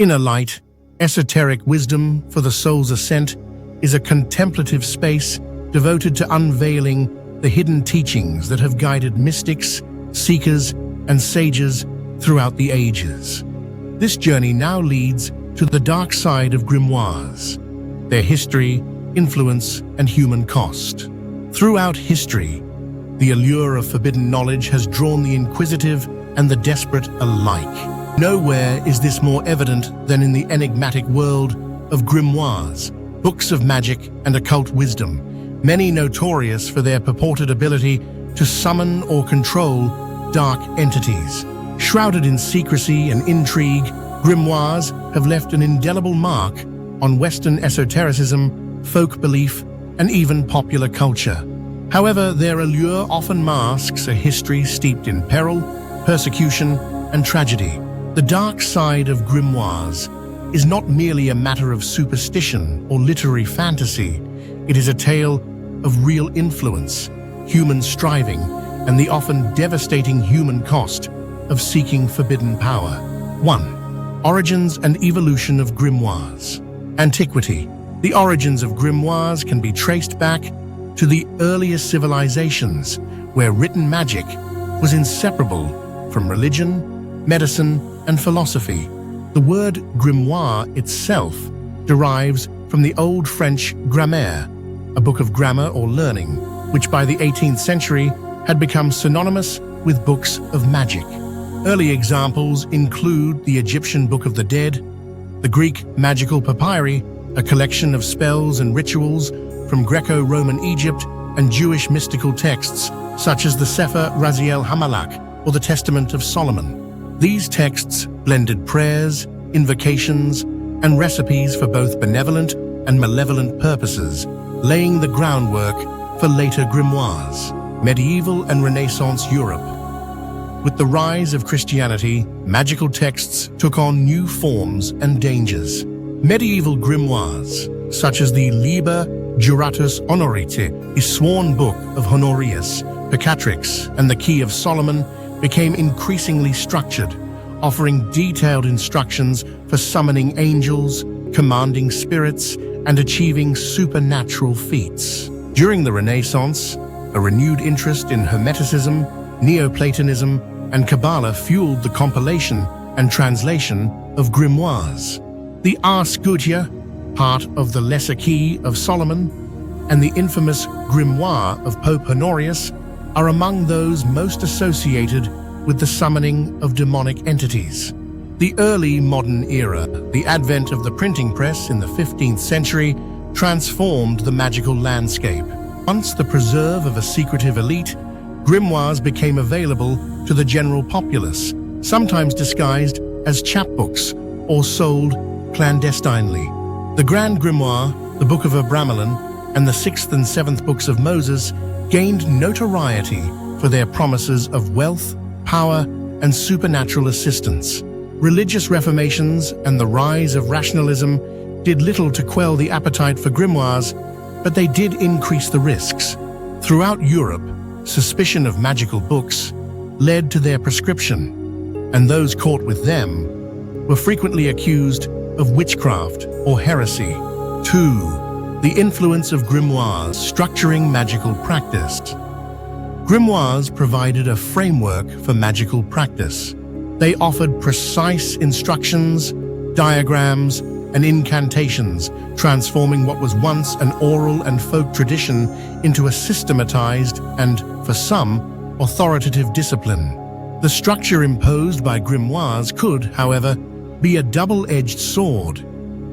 Inner light, esoteric wisdom for the soul's ascent, is a contemplative space devoted to unveiling the hidden teachings that have guided mystics, seekers, and sages throughout the ages. This journey now leads to the dark side of grimoires, their history, influence, and human cost. Throughout history, the allure of forbidden knowledge has drawn the inquisitive and the desperate alike. Nowhere is this more evident than in the enigmatic world of grimoires, books of magic and occult wisdom, many notorious for their purported ability to summon or control dark entities. Shrouded in secrecy and intrigue, grimoires have left an indelible mark on Western esotericism, folk belief, and even popular culture. However, their allure often masks a history steeped in peril, persecution, and tragedy. The dark side of grimoires is not merely a matter of superstition or literary fantasy. It is a tale of real influence, human striving, and the often devastating human cost of seeking forbidden power. 1. Origins and evolution of grimoires. Antiquity. The origins of grimoires can be traced back to the earliest civilizations, where written magic was inseparable from religion, medicine, and philosophy. The word grimoire itself derives from the Old French grammaire, a book of grammar or learning, which by the 18th century had become synonymous with books of magic. Early examples include the Egyptian Book of the Dead, the Greek magical papyri, a collection of spells and rituals from Greco-Roman Egypt, and Jewish mystical texts such as the Sefer Raziel Hamalak or the Testament of Solomon. These texts blended prayers, invocations, and recipes for both benevolent and malevolent purposes, laying the groundwork for later grimoires. Medieval and Renaissance Europe. With the rise of Christianity, magical texts took on new forms and dangers. Medieval grimoires, such as the Liber, Iuratus, Honorii, the sworn book of Honorius, Picatrix, and the Key of Solomon, became increasingly structured, offering detailed instructions for summoning angels, commanding spirits, and achieving supernatural feats. During the Renaissance, a renewed interest in Hermeticism, Neoplatonism, and Kabbalah fueled the compilation and translation of grimoires. The Ars Goetia, part of the Lesser Key of Solomon, and the infamous Grimoire of Pope Honorius are among those most associated with the summoning of demonic entities. The early modern era, the advent of the printing press in the 15th century, transformed the magical landscape. Once the preserve of a secretive elite, grimoires became available to the general populace, sometimes disguised as chapbooks or sold clandestinely. The Grand Grimoire, the Book of Abramelin, and the 6th and 7th books of Moses gained notoriety for their promises of wealth, power, and supernatural assistance. Religious reformations and the rise of rationalism did little to quell the appetite for grimoires, but they did increase the risks. Throughout Europe, suspicion of magical books led to their prescription, and those caught with them were frequently accused of witchcraft or heresy. 2. The influence of grimoires structuring magical practice. Grimoires provided a framework for magical practice. They offered precise instructions, diagrams, and incantations, transforming what was once an oral and folk tradition into a systematized and, for some, authoritative discipline. The structure imposed by grimoires could, however, be a double-edged sword.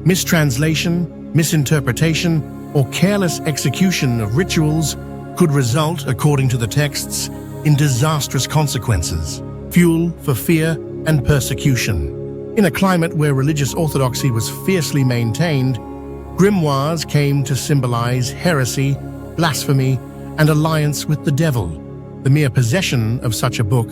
Mistranslation, misinterpretation, or careless execution of rituals could result, according to the texts, in disastrous consequences, fuel for fear and persecution. In a climate where religious orthodoxy was fiercely maintained, grimoires came to symbolize heresy, blasphemy, and alliance with the devil. The mere possession of such a book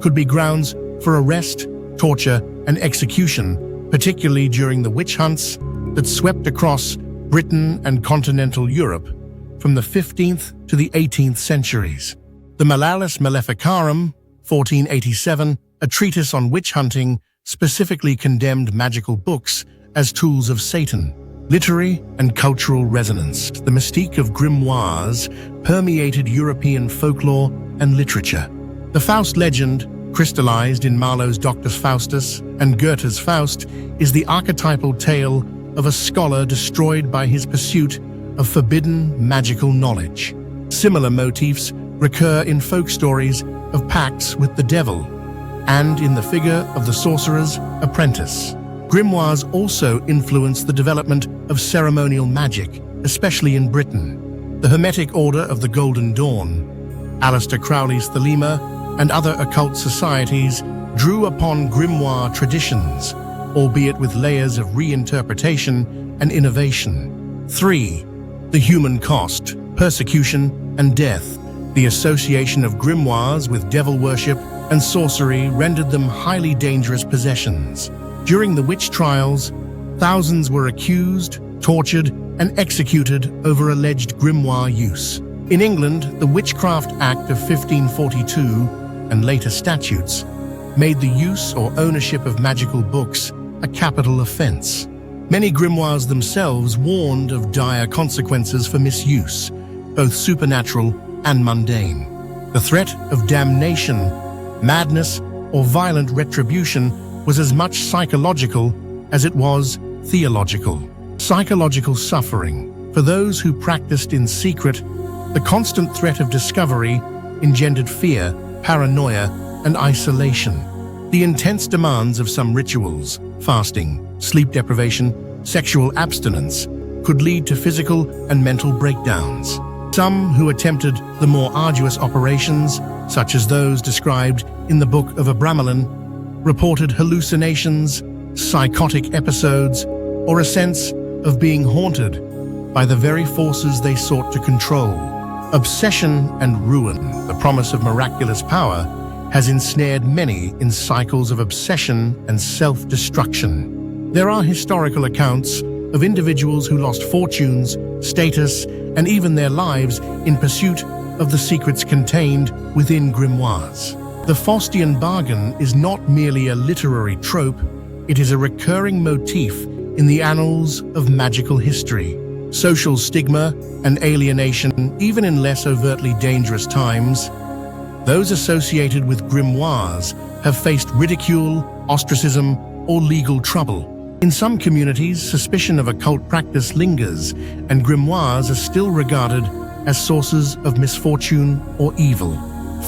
could be grounds for arrest, torture, and execution, particularly during the witch hunts that swept across Britain and continental Europe from the 15th to the 18th centuries. The Malalis Maleficarum, 1487, a treatise on witch hunting, specifically condemned magical books as tools of Satan. Literary and cultural resonance. The mystique of grimoires permeated European folklore and literature. The Faust legend, crystallized in Marlowe's Dr. Faustus and Goethe's Faust, is the archetypal tale of a scholar destroyed by his pursuit of forbidden magical knowledge. Similar motifs recur in folk stories of pacts with the devil and in the figure of the sorcerer's apprentice. Grimoires also influenced the development of ceremonial magic, especially in Britain. The Hermetic Order of the Golden Dawn, Aleister Crowley's Thelema, and other occult societies drew upon grimoire traditions, albeit with layers of reinterpretation and innovation. 3. The human cost, persecution, and death. The association of grimoires with devil worship and sorcery rendered them highly dangerous possessions. During the witch trials, thousands were accused, tortured, and executed over alleged grimoire use. In England, the Witchcraft Act of 1542 and later statutes made the use or ownership of magical books a capital offense. Many grimoires themselves warned of dire consequences for misuse, both supernatural and mundane. The threat of damnation, madness, or violent retribution was as much psychological as it was theological. Psychological suffering. For those who practiced in secret, the constant threat of discovery engendered fear, paranoia, and isolation. The intense demands of some rituals, fasting, sleep deprivation, sexual abstinence, could lead to physical and mental breakdowns. Some who attempted the more arduous operations, such as those described in the Book of Abramelin, reported hallucinations, psychotic episodes, or a sense of being haunted by the very forces they sought to control. Obsession and ruin, the promise of miraculous power, has ensnared many in cycles of obsession and self-destruction. There are historical accounts of individuals who lost fortunes, status, and even their lives in pursuit of the secrets contained within grimoires. The Faustian bargain is not merely a literary trope, it is a recurring motif in the annals of magical history. Social stigma and alienation, even in less overtly dangerous times, those associated with grimoires have faced ridicule, ostracism, or legal trouble. In some communities, suspicion of occult practice lingers, and grimoires are still regarded as sources of misfortune or evil.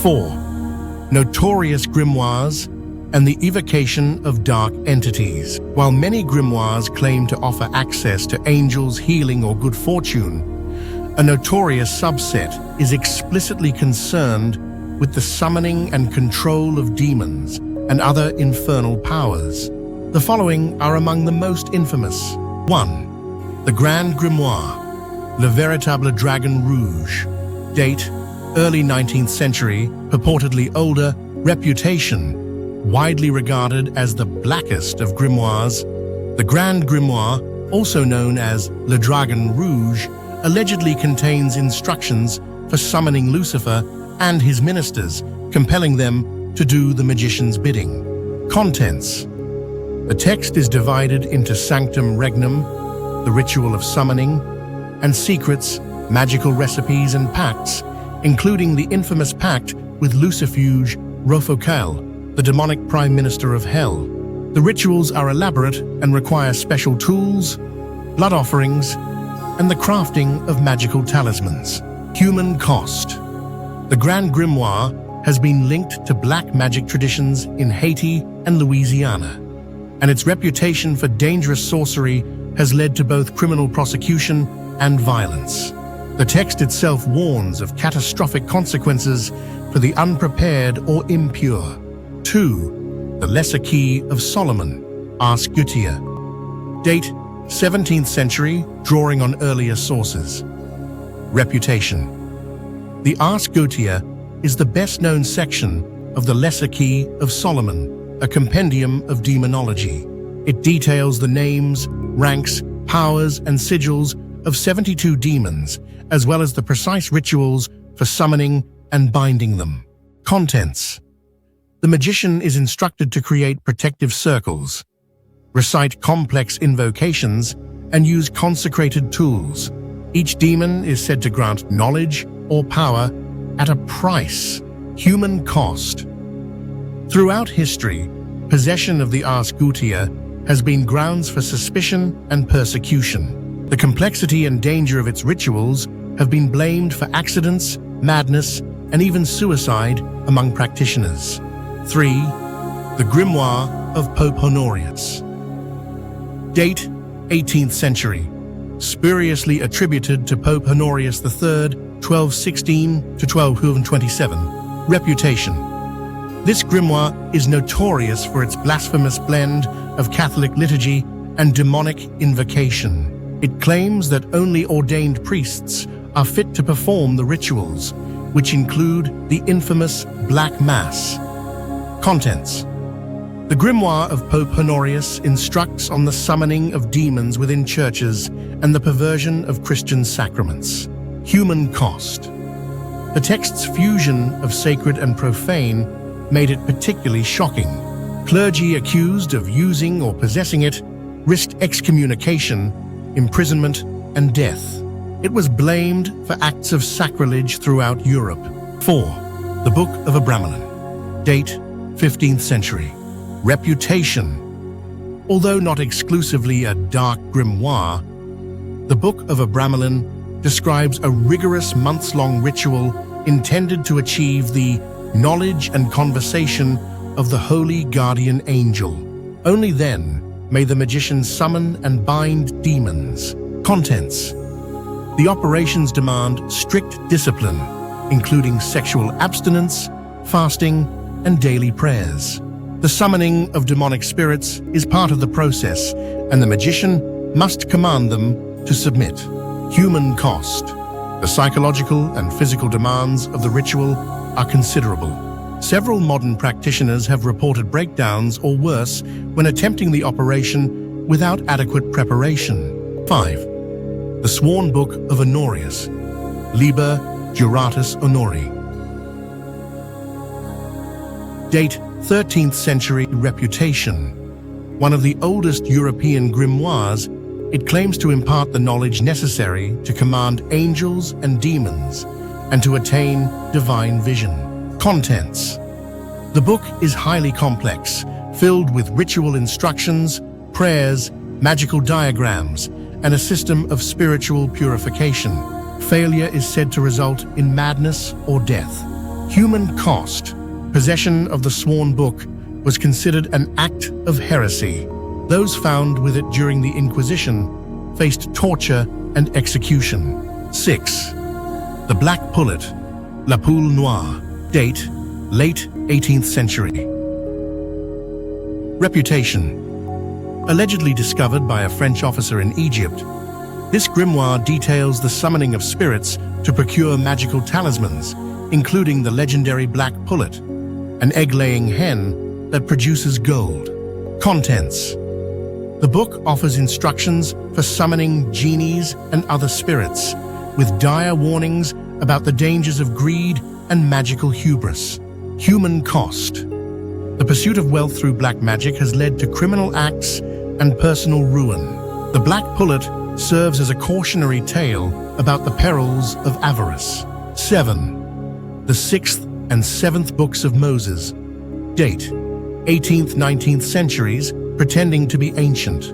4. Notorious grimoires and the evocation of dark entities. While many grimoires claim to offer access to angels, healing, or good fortune, a notorious subset is explicitly concerned with the summoning and control of demons and other infernal powers. The following are among the most infamous. 1. The Grand Grimoire, Le Véritable Dragon Rouge. Date: early 19th century, purportedly older, reputation: widely regarded as the blackest of grimoires. The Grand Grimoire, also known as Le Dragon Rouge, allegedly contains instructions for summoning Lucifer and his ministers, compelling them to do the magician's bidding. Contents. The text is divided into Sanctum Regnum, the ritual of summoning, and secrets, magical recipes, and pacts, including the infamous pact with Lucifuge Rofocal, the demonic prime minister of hell. The rituals are elaborate and require special tools, blood offerings, and the crafting of magical talismans. Human cost. The Grand Grimoire has been linked to black magic traditions in Haiti and Louisiana, and its reputation for dangerous sorcery has led to both criminal prosecution and violence. The text itself warns of catastrophic consequences for the unprepared or impure. 2. The Lesser Key of Solomon, Ars Goetia. Date: 17th century, drawing on earlier sources. Reputation. The Ars Goetia is the best-known section of the Lesser Key of Solomon, a compendium of demonology. It details the names, ranks, powers, and sigils of 72 demons, as well as the precise rituals for summoning and binding them. Contents. The magician is instructed to create protective circles, recite complex invocations, and use consecrated tools. Each demon is said to grant knowledge or power at a price, human cost. Throughout history, possession of the ars Goetia has been grounds for suspicion and persecution. The complexity and danger of its rituals have been blamed for accidents, madness, and even suicide among practitioners. 3. The Grimoire of Pope Honorius. Date: 18th century. Spuriously attributed to Pope Honorius III, 1216 to 1227. Reputation. This grimoire is notorious for its blasphemous blend of Catholic liturgy and demonic invocation. It claims that only ordained priests are fit to perform the rituals, which include the infamous Black Mass. Contents. The Grimoire of Pope Honorius instructs on the summoning of demons within churches and the perversion of Christian sacraments. Human cost. The text's fusion of sacred and profane made it particularly shocking. Clergy accused of using or possessing it risked excommunication, imprisonment, and death. It was blamed for acts of sacrilege throughout Europe. 4. The Book of Abramelin. Date: 15th century. Reputation. Although not exclusively a dark grimoire, the Book of Abramelin describes a rigorous months-long ritual intended to achieve the knowledge and conversation of the holy guardian angel. Only then may the magician summon and bind demons. Contents. The operations demand strict discipline, including sexual abstinence, fasting, and daily prayers. The summoning of demonic spirits is part of the process, and the magician must command them to submit. Human cost. The psychological and physical demands of the ritual are considerable. Several modern practitioners have reported breakdowns or worse when attempting the operation without adequate preparation. 5. The Sworn Book of Honorius. Liber, Iuratus, Honorii. Date: 13th century. Reputation. One of the oldest European grimoires, it claims to impart the knowledge necessary to command angels and demons and to attain divine vision. Contents. The book is highly complex, filled with ritual instructions, prayers, magical diagrams, and a system of spiritual purification. Failure is said to result in madness or death. Human cost. Possession of the Sworn Book was considered an act of heresy. Those found with it during the Inquisition faced torture and execution. 6. The Black Pullet, La Poule Noire. Date: late 18th century. Reputation. Allegedly discovered by a French officer in Egypt, this grimoire details the summoning of spirits to procure magical talismans, including the legendary Black Pullet, an egg-laying hen that produces gold. Contents. The book offers instructions for summoning genies and other spirits, with dire warnings about the dangers of greed and magical hubris. Human cost. The pursuit of wealth through black magic has led to criminal acts and personal ruin. The Black Pullet serves as a cautionary tale about the perils of avarice. 7. The 6th and 7th Books of Moses. Date: 18th-19th centuries, pretending to be ancient.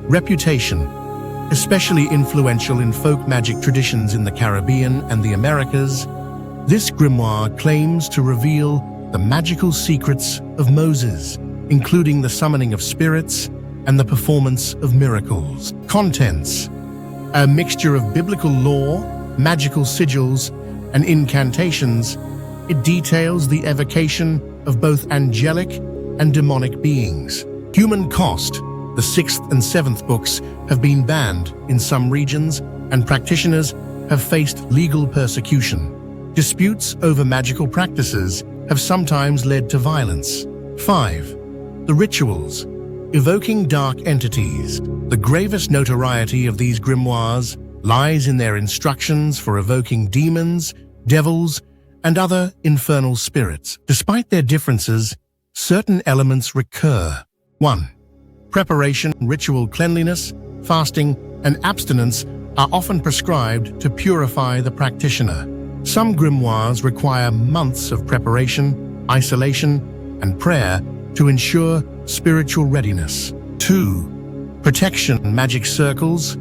Reputation. Especially influential in folk magic traditions in the Caribbean and the Americas, this grimoire claims to reveal the magical secrets of Moses, including the summoning of spirits and the performance of miracles. Contents. A mixture of biblical lore, magical sigils, and incantations, it details the evocation of both angelic and demonic beings. Human cost. The 6th and 7th books have been banned in some regions, and practitioners have faced legal persecution. Disputes over magical practices have sometimes led to violence. 5. The rituals. Evoking dark entities. The gravest notoriety of these grimoires lies in their instructions for evoking demons, devils, and other infernal spirits. Despite their differences, certain elements recur. 1. Preparation, ritual cleanliness, fasting, and abstinence are often prescribed to purify the practitioner. Some grimoires require months of preparation, isolation, and prayer to ensure spiritual readiness. 2. Protection, magic circles,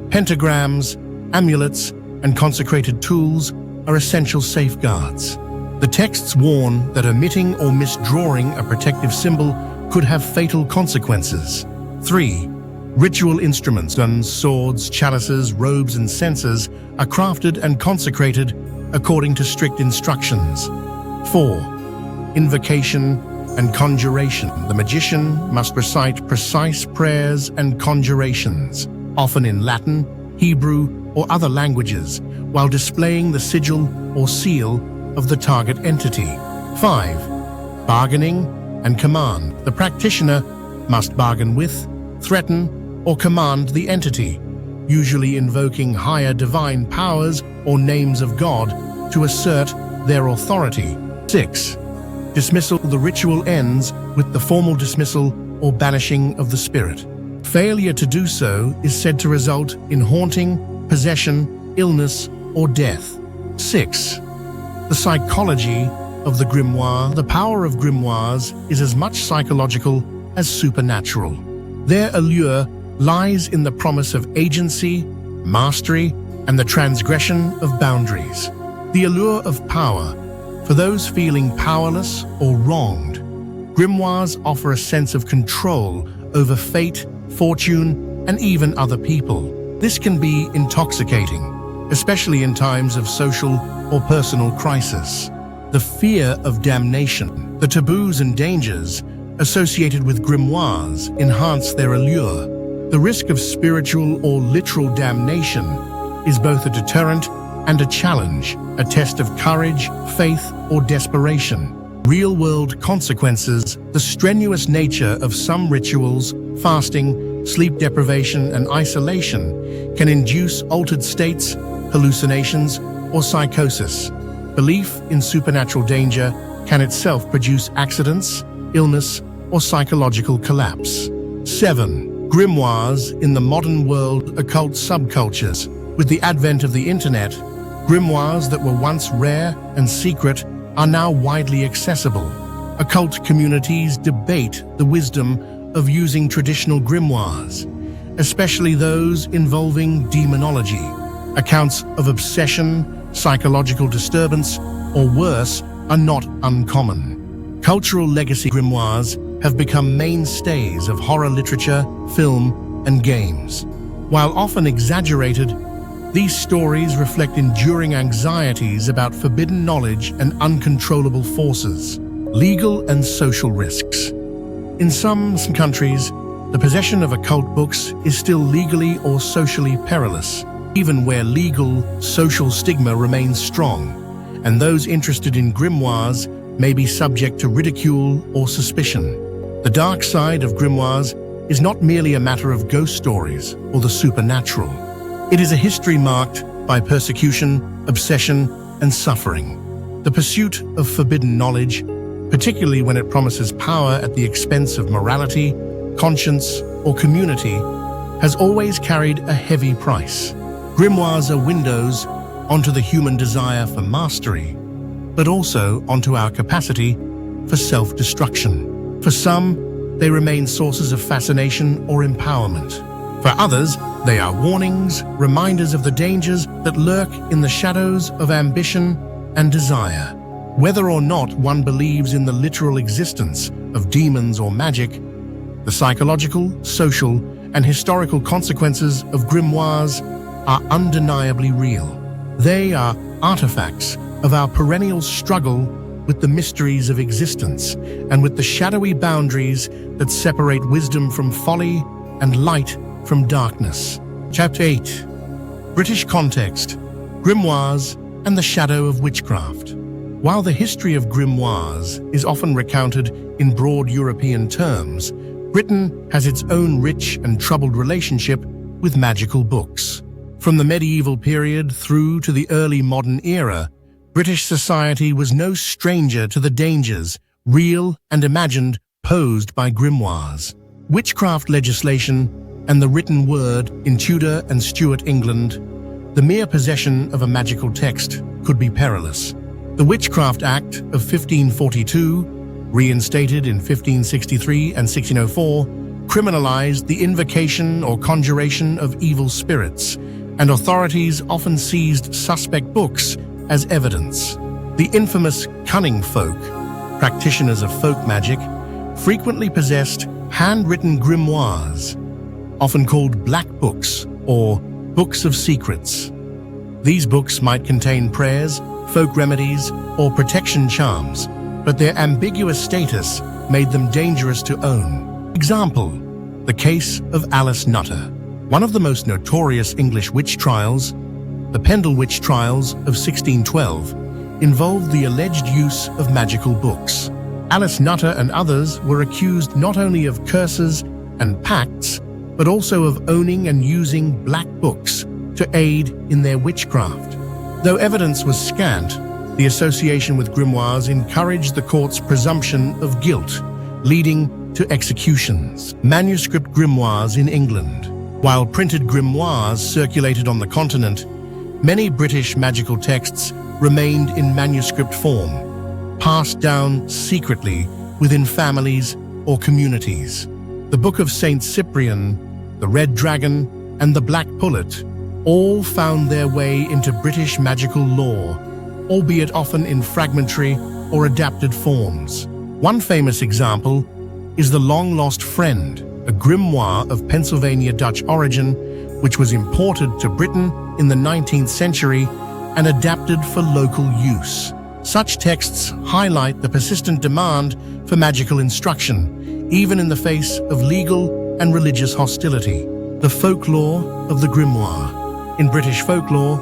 pentagrams, amulets, and consecrated tools are essential safeguards. The texts warn that omitting or misdrawing a protective symbol could have fatal consequences. 3. Ritual instruments, guns, swords, chalices, robes, and censers are crafted and consecrated according to strict instructions. 4. Invocation and conjuration. The magician must recite precise prayers and conjurations, often in Latin, Hebrew, or other languages, while displaying the sigil or seal of the target entity. 5. Bargaining and command. The practitioner must bargain with, threaten, or command the entity, usually invoking higher divine powers or names of God to assert their authority. 6. Dismissal. The ritual ends with the formal dismissal or banishing of the spirit. Failure to do so is said to result in haunting, possession, illness, or death. 6. The psychology of the grimoire. The power of grimoires is as much psychological as supernatural. Their allure lies in the promise of agency, mastery, and the transgression of boundaries. The allure of power. For those feeling powerless or wronged, grimoires offer a sense of control over fate, fortune, and even other people. This can be intoxicating, especially in times of social or personal crisis. The fear of damnation. The taboos and dangers associated with grimoires enhance their allure. The risk of spiritual or literal damnation is both a deterrent and a challenge, a test of courage, faith, or desperation. Real-world consequences. The strenuous nature of some rituals, fasting, sleep deprivation, and isolation can induce altered states, hallucinations, or psychosis. Belief in supernatural danger can itself produce accidents, illness, or psychological collapse. 7. Grimoires in the modern world. Occult subcultures. With the advent of the internet, grimoires that were once rare and secret are now widely accessible. Occult communities debate the wisdom of using traditional grimoires, especially those involving demonology. Accounts of obsession, psychological disturbance, or worse are not uncommon. Cultural legacy. Grimoires have become mainstays of horror literature, film, and games. While often exaggerated, these stories reflect enduring anxieties about forbidden knowledge and uncontrollable forces, legal and social risks. In some countries, the possession of occult books is still legally or socially perilous, even where legal, social stigma remains strong, and those interested in grimoires may be subject to ridicule or suspicion. The dark side of grimoires is not merely a matter of ghost stories or the supernatural. It is a history marked by persecution, obsession, and suffering. The pursuit of forbidden knowledge, particularly when it promises power at the expense of morality, conscience, or community, has always carried a heavy price. Grimoires are windows onto the human desire for mastery, but also onto our capacity for self-destruction. For some, they remain sources of fascination or empowerment. For others, they are warnings, reminders of the dangers that lurk in the shadows of ambition and desire. Whether or not one believes in the literal existence of demons or magic, the psychological, social, and historical consequences of grimoires are undeniably real. They are artifacts of our perennial struggle with the mysteries of existence and with the shadowy boundaries that separate wisdom from folly and light from darkness. Chapter 8. British context. Grimoires and the shadow of witchcraft. While the history of grimoires is often recounted in broad European terms, Britain has its own rich and troubled relationship with magical books. From the medieval period through to the early modern era, British society was no stranger to the dangers, real and imagined, posed by grimoires. Witchcraft legislation and the written word in Tudor and Stuart England, the mere possession of a magical text could be perilous. The Witchcraft Act of 1542, reinstated in 1563 and 1604, criminalized the invocation or conjuration of evil spirits, and authorities often seized suspect books as evidence. The infamous cunning folk, practitioners of folk magic, frequently possessed handwritten grimoires, often called black books or books of secrets. These books might contain prayers, folk remedies, or protection charms, but their ambiguous status made them dangerous to own. Example, the case of Alice Nutter. One of the most notorious English witch trials, the Pendle witch trials of 1612, involved the alleged use of magical books. Alice Nutter and others were accused not only of curses and pacts, but also of owning and using black books to aid in their witchcraft. Though evidence was scant, the association with grimoires encouraged the court's presumption of guilt, leading to executions. Manuscript grimoires in England. While printed grimoires circulated on the continent, many British magical texts remained in manuscript form, passed down secretly within families or communities. The Book of Saint Cyprian, the Red Dragon, and the Black Pullet all found their way into British magical lore, albeit often in fragmentary or adapted forms. One famous example is The Long-Lost Friend, a grimoire of Pennsylvania Dutch origin, which was imported to Britain in the 19th century and adapted for local use. Such texts highlight the persistent demand for magical instruction, even in the face of legal and religious hostility. The folklore of the grimoire. In British folklore,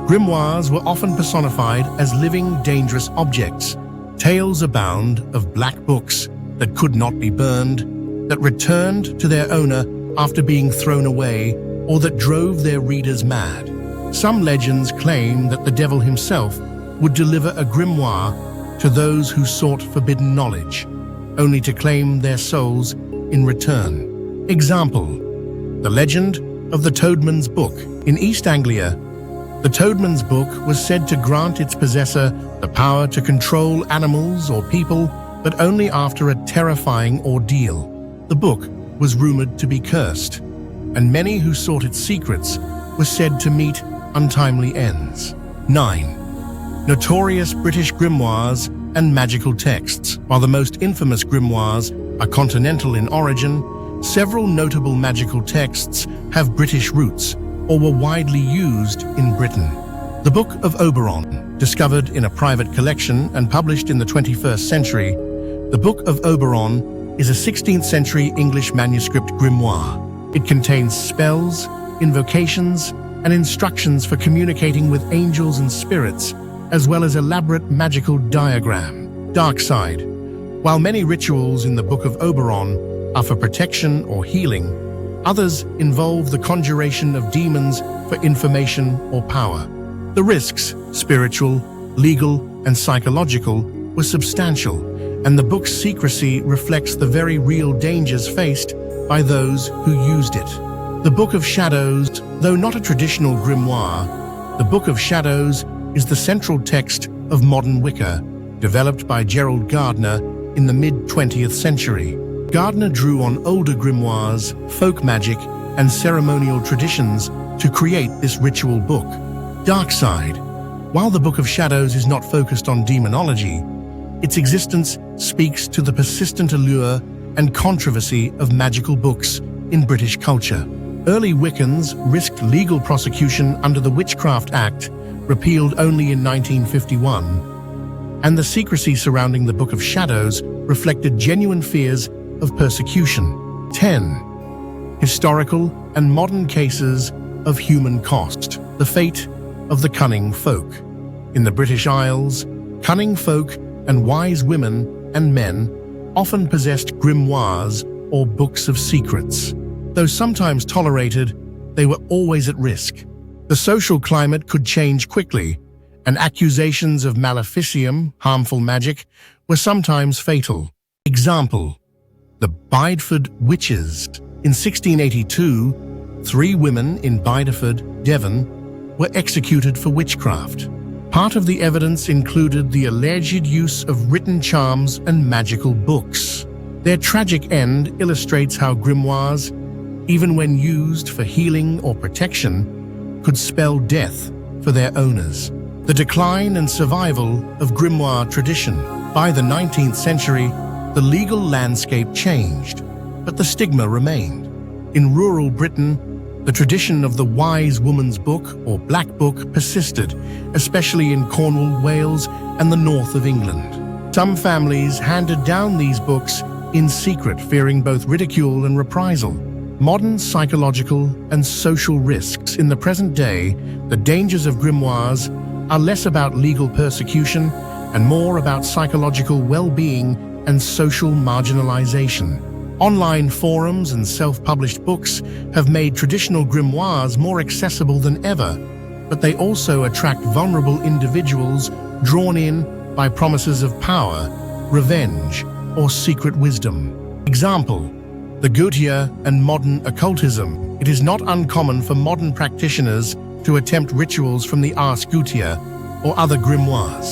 grimoires were often personified as living, dangerous objects. Tales abound of black books that could not be burned, that returned to their owner after being thrown away, or that drove their readers mad. Some legends claim that the devil himself would deliver a grimoire to those who sought forbidden knowledge, only to claim their souls in return. Example, the legend of the Toadman's Book. In East Anglia, the Toadman's Book was said to grant its possessor the power to control animals or people, but only after a terrifying ordeal. The book was rumored to be cursed, and many who sought its secrets were said to meet untimely ends. 9. Notorious British grimoires and magical texts. While the most infamous grimoires are continental in origin, several notable magical texts have British roots or were widely used in Britain. The Book of Oberon, discovered in a private collection and published in the 21st century, the Book of Oberon is a 16th century English manuscript grimoire. It contains spells, invocations, and instructions for communicating with angels and spirits, as well as elaborate magical diagram. Dark side. While many rituals in the Book of Oberon are for protection or healing, others involve the conjuration of demons for information or power. The risks, spiritual, legal, and psychological, were substantial, and the book's secrecy reflects the very real dangers faced by those who used it. The Book of Shadows, though not a traditional grimoire, the Book of Shadows is the central text of modern Wicca, developed by Gerald Gardner in the mid-20th century. Gardner drew on older grimoires, folk magic, and ceremonial traditions to create this ritual book. Dark side. While the Book of Shadows is not focused on demonology, its existence speaks to the persistent allure and controversy of magical books in British culture. Early Wiccans risked legal prosecution under the Witchcraft Act, repealed only in 1951, and the secrecy surrounding the Book of Shadows reflected genuine fears of persecution. 10. Historical and modern cases of human cost. The fate of the cunning folk. In the British Isles, cunning folk and wise women and men often possessed grimoires or books of secrets. Though sometimes tolerated, they were always at risk. The social climate could change quickly, and accusations of maleficium, harmful magic, were sometimes fatal. Example: the Bideford Witches. In 1682, 3 women in Bideford, Devon, were executed for witchcraft. Part of the evidence included the alleged use of written charms and magical books. Their tragic end illustrates how grimoires, even when used for healing or protection, could spell death for their owners. The decline and survival of grimoire tradition. By the 19th century, the legal landscape changed, but the stigma remained. In rural Britain, the tradition of the Wise Woman's Book or Black Book persisted, especially in Cornwall, Wales, and the north of England. Some families handed down these books in secret, fearing both ridicule and reprisal. Modern psychological and social risks. In the present day, the dangers of grimoires are less about legal persecution and more about psychological well-being and social marginalization. Online forums and self-published books have made traditional grimoires more accessible than ever, but they also attract vulnerable individuals drawn in by promises of power, revenge, or secret wisdom. Example: the Goetia and modern occultism. It is not uncommon for modern practitioners to attempt rituals from the Ars Goetia or other grimoires.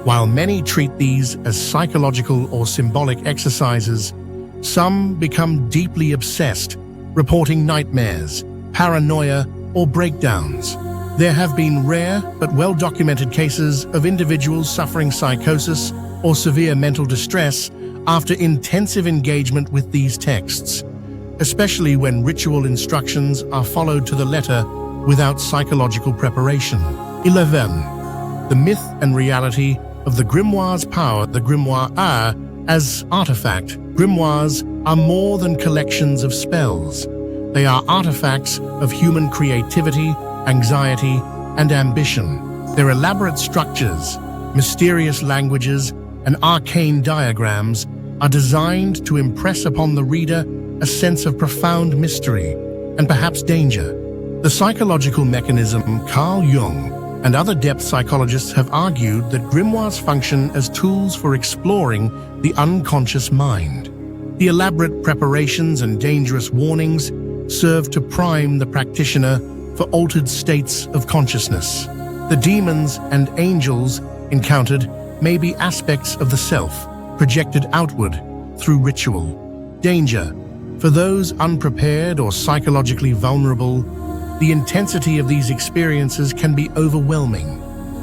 While many treat these as psychological or symbolic exercises, some become deeply obsessed, reporting nightmares, paranoia, or breakdowns. There have been rare but well-documented cases of individuals suffering psychosis or severe mental distress after intensive engagement with these texts, especially when ritual instructions are followed to the letter without psychological preparation. 11. The myth and reality of the grimoire's power. The grimoire as artifact. Grimoires are more than collections of spells. They are artifacts of human creativity, anxiety, and ambition. Their elaborate structures, mysterious languages, and arcane diagrams are designed to impress upon the reader a sense of profound mystery and perhaps danger. The psychological mechanism. Carl Jung and other depth psychologists have argued that grimoires function as tools for exploring the unconscious mind. The elaborate preparations and dangerous warnings serve to prime the practitioner for altered states of consciousness. The demons and angels encountered may be aspects of the self, projected outward through ritual. Danger. For those unprepared or psychologically vulnerable, the intensity of these experiences can be overwhelming,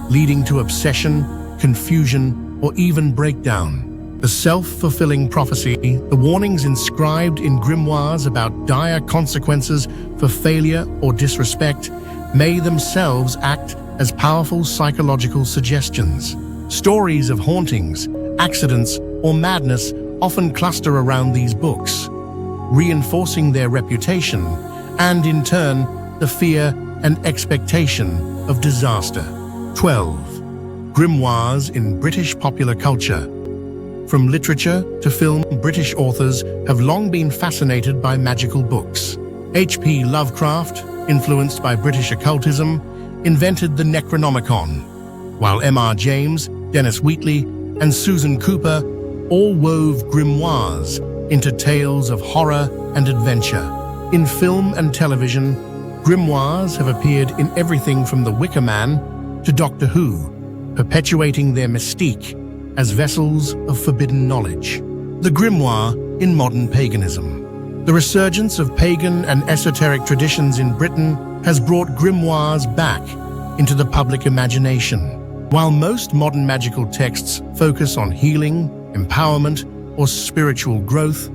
leading to obsession, confusion, or even breakdown. The self-fulfilling prophecy. The warnings inscribed in grimoires about dire consequences for failure or disrespect may themselves act as powerful psychological suggestions. Stories of hauntings, accidents, or madness often cluster around these books, reinforcing their reputation and, in turn, the fear and expectation of disaster. 12. Grimoires in British popular culture. From literature to film, British authors have long been fascinated by magical books. H.P. Lovecraft, influenced by British occultism, invented the Necronomicon, while M.R. James, Dennis Wheatley, and Susan Cooper all wove grimoires into tales of horror and adventure. In film and television, grimoires have appeared in everything from The Wicker Man to Doctor Who, perpetuating their mystique as vessels of forbidden knowledge. The grimoire in modern paganism. The resurgence of pagan and esoteric traditions in Britain has brought grimoires back into the public imagination. While most modern magical texts focus on healing, empowerment, or spiritual growth,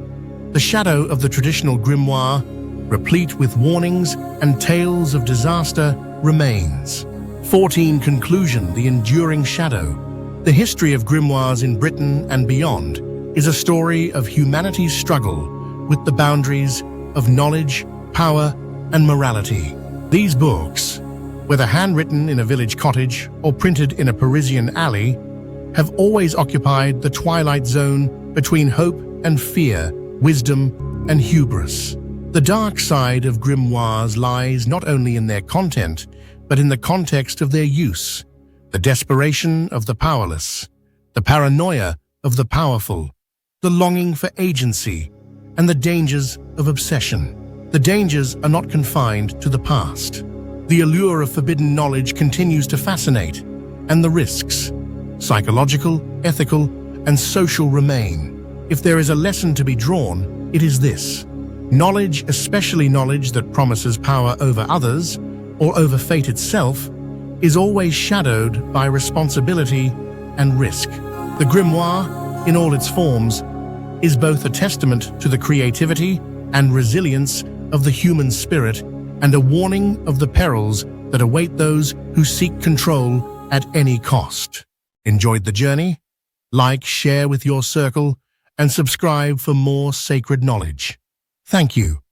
the shadow of the traditional grimoire, replete with warnings and tales of disaster, remains. 14. Conclusion. The enduring shadow. The history of grimoires in Britain and beyond is a story of humanity's struggle with the boundaries of knowledge, power, and morality. These books, whether handwritten in a village cottage or printed in a Parisian alley, have always occupied the twilight zone between hope and fear, wisdom and hubris. The dark side of grimoires lies not only in their content, but in the context of their use. the desperation of the powerless, the paranoia of the powerful, the longing for agency, and the dangers of obsession. The dangers are not confined to the past. The allure of forbidden knowledge continues to fascinate, and the risks, psychological, ethical, and social, remain. If there is a lesson to be drawn, it is this. Knowledge, especially knowledge that promises power over others or over fate itself, is always shadowed by responsibility and risk. The grimoire, in all its forms, is both a testament to the creativity and resilience of the human spirit and a warning of the perils that await those who seek control at any cost. Enjoyed the journey? Like, share with your circle, and subscribe for more sacred knowledge. Thank you.